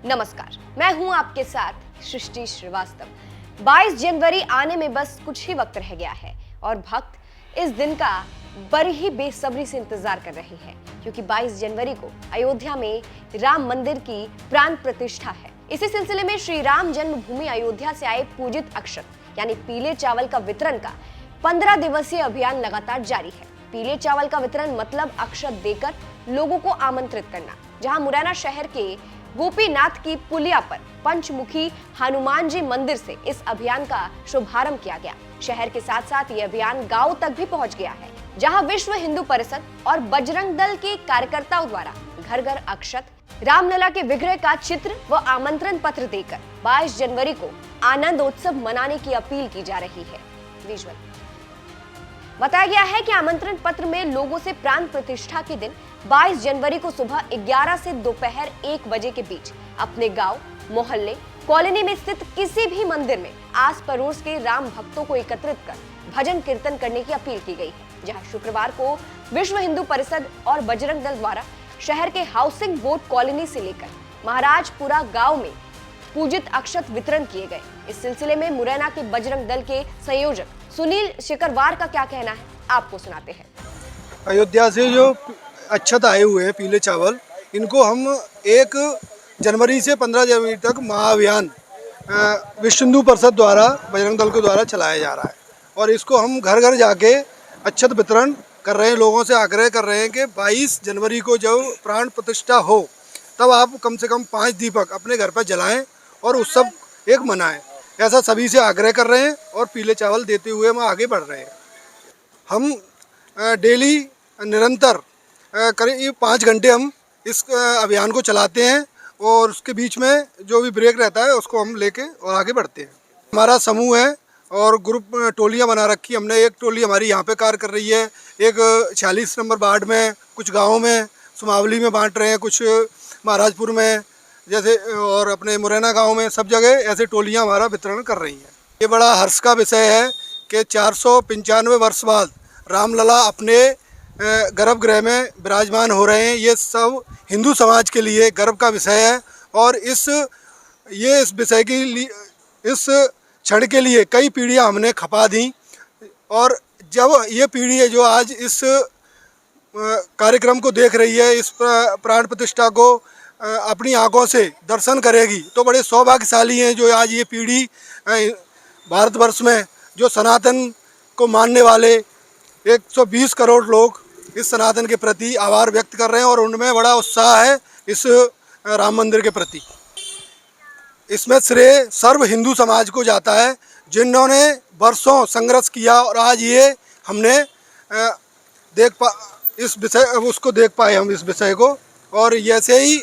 नमस्कार, मैं हूं आपके साथ सृष्टि श्रीवास्तव। 22 जनवरी आने में बस कुछ ही वक्त रह गया है और भक्त इस दिन का बड़ी ही बेसब्री से इंतजार कर रहे हैं, क्योंकि 22 जनवरी को अयोध्या में राम मंदिर की प्राण प्रतिष्ठा है। इसी सिलसिले में श्री राम जन्मभूमि अयोध्या से आए पूजित अक्षत यानी पीले चावल का वितरण का 15 दिवसीय अभियान लगातार जारी है। पीले चावल का वितरण मतलब अक्षत देकर लोगों को आमंत्रित करना। जहां मुरैना शहर के गोपीनाथ की पुलिया पर पंचमुखी हनुमान जी मंदिर से इस अभियान का शुभारंभ किया गया। शहर के साथ साथ ये अभियान गांव तक भी पहुंच गया है, जहां विश्व हिंदू परिषद और बजरंग दल के कार्यकर्ताओं द्वारा घर घर अक्षत, रामलला के विग्रह का चित्र व आमंत्रण पत्र देकर 22 जनवरी को आनंद उत्सव मनाने की अपील की जा रही है। विजुअल बताया गया है कि आमंत्रण पत्र में लोगों से प्राण प्रतिष्ठा के दिन 22 जनवरी को सुबह 11 से दोपहर 1 बजे के बीच अपने गांव, मोहल्ले, कॉलोनी में स्थित किसी भी मंदिर में आस पड़ोस के राम भक्तों को एकत्रित कर भजन कीर्तन करने की अपील की गई है। जहां शुक्रवार को विश्व हिंदू परिषद और बजरंग दल द्वारा शहर के हाउसिंग बोर्ड कॉलोनी से लेकर महाराजपुरा गाँव में पूजित अक्षत वितरण किए गए। इस सिलसिले में मुरैना के बजरंग दल के संयोजक सुनील शिकरवार का क्या कहना है, आपको सुनाते हैं। अयोध्या से जो अक्षत आए हुए हैं पीले चावल, इनको हम 1 जनवरी से 15 जनवरी तक महाअभियान विश्व हिंदू परिषद द्वारा बजरंग दल के द्वारा चलाया जा रहा है और इसको हम घर घर जाके अक्षत वितरण कर रहे हैं। लोगों से आग्रह कर रहे हैं कि 22 जनवरी को जब प्राण प्रतिष्ठा हो तब आप कम से कम 5 दीपक अपने घर पर जलाएं और उत्सव एक मनाएं। ऐसा सभी से आग्रह कर रहे हैं और पीले चावल देते हुए हम आगे बढ़ रहे हैं। हम डेली निरंतर करीब 5 घंटे हम इस अभियान को चलाते हैं और उसके बीच में जो भी ब्रेक रहता है उसको हम लेके और आगे बढ़ते हैं। हमारा समूह है और ग्रुप टोलियां बना रखी। हमने एक टोली हमारी यहाँ पे कार्य कर रही है, एक 46 नंबर वार्ड में, कुछ गाँव में, सुमावली में बांट रहे हैं, कुछ महाराजपुर में जैसे, और अपने मुरैना गांव में, सब जगह ऐसे टोलियां हमारा वितरण कर रही हैं। ये बड़ा हर्ष का विषय है कि 495 वर्ष बाद रामलला अपने गर्भगृह में विराजमान हो रहे हैं। ये सब हिंदू समाज के लिए गर्व का विषय है और इस विषय के लिए, इस क्षण के लिए कई पीढ़ियां हमने खपा दी और जब ये पीढ़ी है जो आज इस कार्यक्रम को देख रही है, इस प्राण प्रतिष्ठा को अपनी आंखों से दर्शन करेगी, तो बड़े सौभाग्यशाली हैं जो आज ये पीढ़ी भारतवर्ष में जो सनातन को मानने वाले 120 करोड़ लोग इस सनातन के प्रति आभार व्यक्त कर रहे हैं और उनमें बड़ा उत्साह है इस राम मंदिर के प्रति। इसमें श्रेय सर्व हिंदू समाज को जाता है जिन्होंने वर्षों संघर्ष किया और आज ये हमने इस विषय उसको देख पाए हम इस विषय को। और ऐसे ही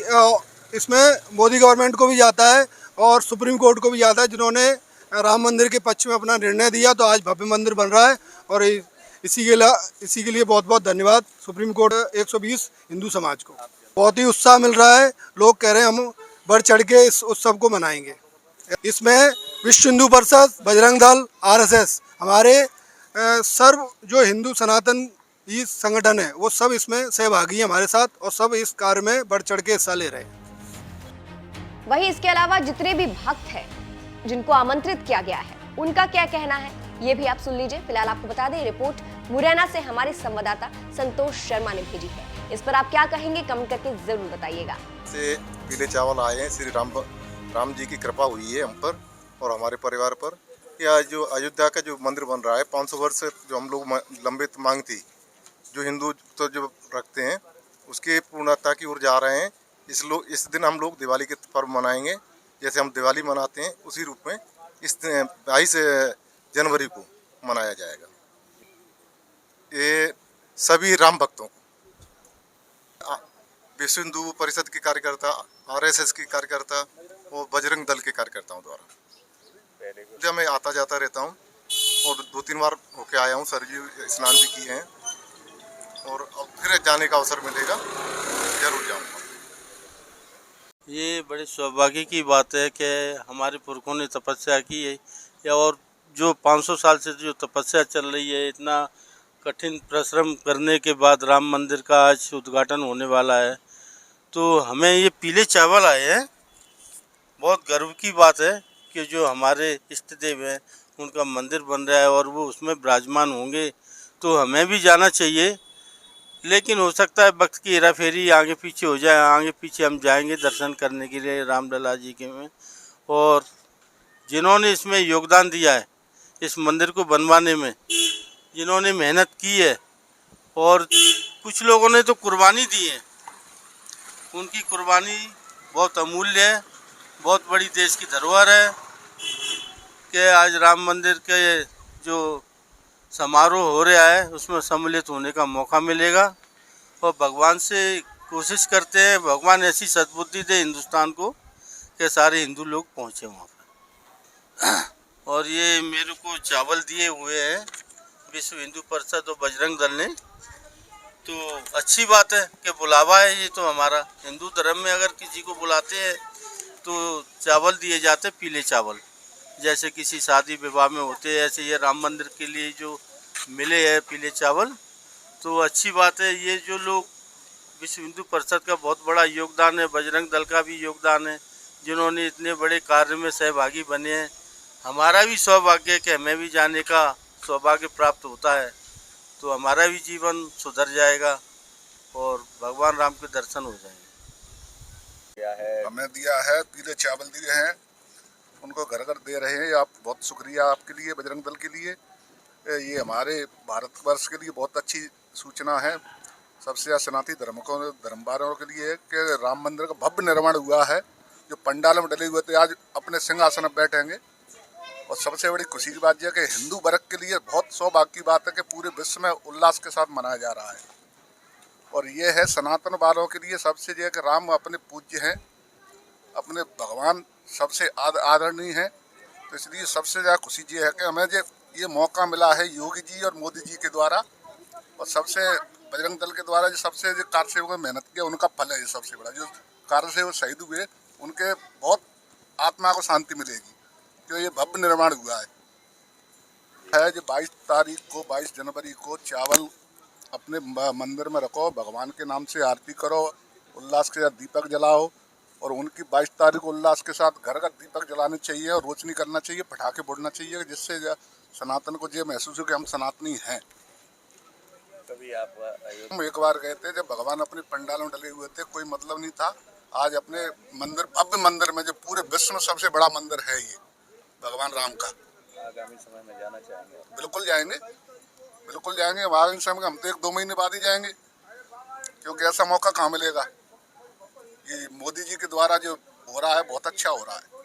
इसमें मोदी गवर्नमेंट को भी जाता है और सुप्रीम कोर्ट को भी जाता है, जिन्होंने राम मंदिर के पक्ष में अपना निर्णय दिया, तो आज भव्य मंदिर बन रहा है। और इसी के लिए बहुत बहुत धन्यवाद सुप्रीम कोर्ट 120 हिंदू समाज को। बहुत ही उत्साह मिल रहा है, लोग कह रहे हैं हम बढ़ चढ़ के इस उत्सव को मनाएंगे। इसमें विश्व हिंदू परिषद, बजरंग दल, RSS, हमारे सर्व जो हिंदू सनातन ये संगठन है वो सब इसमें सहभागी हैं हमारे साथ और सब इस कार्य में बढ़ चढ़ के हिस्सा ले रहे हैं। वहीं इसके अलावा जितने भी भक्त हैं जिनको आमंत्रित किया गया है, उनका क्या कहना है ये भी आप सुन लीजिए। फिलहाल आपको बता दें, रिपोर्ट मुरैना से हमारे संवाददाता संतोष शर्मा ने भेजी है। इस पर आप क्या कहेंगे, कमेंट करके जरूर बताइएगा। से पीले चावल आए हैं, श्री राम जी की कृपा हुई है हम पर और हमारे परिवार पर। यह जो अयोध्या का जो मंदिर बन रहा है, 500 वर्ष से जो हम लोग लंबित मांग थी, जो हिंदू तो जो रखते हैं, उसके पूर्णता की ओर जा रहे हैं। इस दिन हम लोग दिवाली के पर्व मनाएंगे। जैसे हम दिवाली मनाते हैं उसी रूप में इस 22 जनवरी को मनाया जाएगा। ये सभी राम भक्तों, विश्व हिंदू परिषद के कार्यकर्ता, RSS के कार्यकर्ता और बजरंग दल के कार्यकर्ताओं द्वारा। जब मैं आता जाता रहता हूँ और 2-3 बार होके आया हूँ, सरयू स्नान भी किए हैं और अब फिर जाने का अवसर मिलेगा जरूर जाऊंगा। ये बड़े सौभाग्य की बात है कि हमारे पुरखों ने तपस्या की है, या और जो 500 साल से जो तपस्या चल रही है, इतना कठिन परिश्रम करने के बाद राम मंदिर का आज उद्घाटन होने वाला है। तो हमें ये पीले चावल आए हैं बहुत गर्व की बात है कि जो हमारे इष्ट देव हैं उनका मंदिर बन रहा है और वो उसमें विराजमान होंगे, तो हमें भी जाना चाहिए। लेकिन हो सकता है वक्त की हेरा फेरी आगे पीछे हो जाए, आगे पीछे हम जाएंगे दर्शन करने के लिए रामलला जी के में। और जिन्होंने इसमें योगदान दिया है, इस मंदिर को बनवाने में जिन्होंने मेहनत की है, और कुछ लोगों ने तो कुर्बानी दी है, उनकी कुर्बानी बहुत अमूल्य है, बहुत बड़ी देश की धरोहर है कि आज राम मंदिर के जो समारोह हो रहा है उसमें सम्मिलित होने का मौका मिलेगा। और भगवान से कोशिश करते हैं भगवान ऐसी सद्बुद्धि दे हिंदुस्तान को कि सारे हिंदू लोग पहुँचे वहाँ पर। और ये मेरे को चावल दिए हुए हैं विश्व हिंदू परिषद और बजरंग दल ने, तो अच्छी बात है कि बुलावा है। ये तो हमारा हिंदू धर्म में अगर किसी को बुलाते हैं तो चावल दिए जाते, पीले चावल, जैसे किसी शादी विवाह में होते हैं, ऐसे ये राम मंदिर के लिए जो मिले हैं पीले चावल, तो अच्छी बात है। ये जो लोग विश्व हिंदू परिषद का बहुत बड़ा योगदान है, बजरंग दल का भी योगदान है, जिन्होंने इतने बड़े कार्य में सहभागी बने हैं। हमारा भी सौभाग्य है कि हमें भी जाने का सौभाग्य प्राप्त होता है, तो हमारा भी जीवन सुधर जाएगा और भगवान राम के दर्शन हो जाएंगे। हमें दिया है, पीले चावल दिए हैं, उनको घर घर दे रहे हैं। आप बहुत शुक्रिया आपके लिए, बजरंग दल के लिए। ये हमारे भारतवर्ष के लिए बहुत अच्छी सूचना है। सबसे ज़्यादा सनातनी धर्मवालों के लिए कि राम मंदिर का भव्य निर्माण हुआ है। जो पंडाल में डले हुए थे आज अपने सिंहासन में बैठेंगे। और सबसे बड़ी खुशी की बात यह है कि हिंदू वर्ग के लिए बहुत सौभाग्य की बात है कि पूरे विश्व में उल्लास के साथ मनाया जा रहा है। और ये है सनातन वालों के लिए सबसे जो है कि राम अपने पूज्य हैं, अपने भगवान सबसे आदरणीय हैं। तो इसलिए सबसे ज़्यादा खुशी ये है कि हमें ये मौका मिला है योगी जी और मोदी जी के द्वारा, और सबसे बजरंग दल के द्वारा जो सबसे जो कार्य सेवकों ने मेहनत किया उनका फल है। ये सबसे बड़ा जो कार्य सेवक शहीद हुए उनके बहुत आत्मा को शांति मिलेगी, क्योंकि ये भव्य निर्माण हुआ है। जो 22 जनवरी को चावल अपने मंदिर में रखो, भगवान के नाम से आरती करो, उल्लास के साथ दीपक जलाओ। और उनकी 22 तारीख को उल्लास के साथ घर घर दीपक जलाने चाहिए और रोशनी करना चाहिए, पटाखे फोड़ना चाहिए, जिससे सनातन को ये महसूस हो कि हम सनातनी हैं। कभी आप हम एक बार गए थे जब भगवान अपने पंडाल में डले हुए थे, कोई मतलब नहीं था। आज अपने मंदिर, भव्य मंदिर में, जो पूरे विश्व में सबसे बड़ा मंदिर है ये भगवान राम का, आगामी समय में जाना चाहेंगे? बिल्कुल जाएंगे, बिल्कुल जाएंगे। आगामी समय हम तो 1-2 महीने बाद ही जाएंगे, क्योंकि ऐसा मौका कहाँ मिलेगा। ये मोदी जी के द्वारा जो हो रहा है बहुत अच्छा हो रहा है।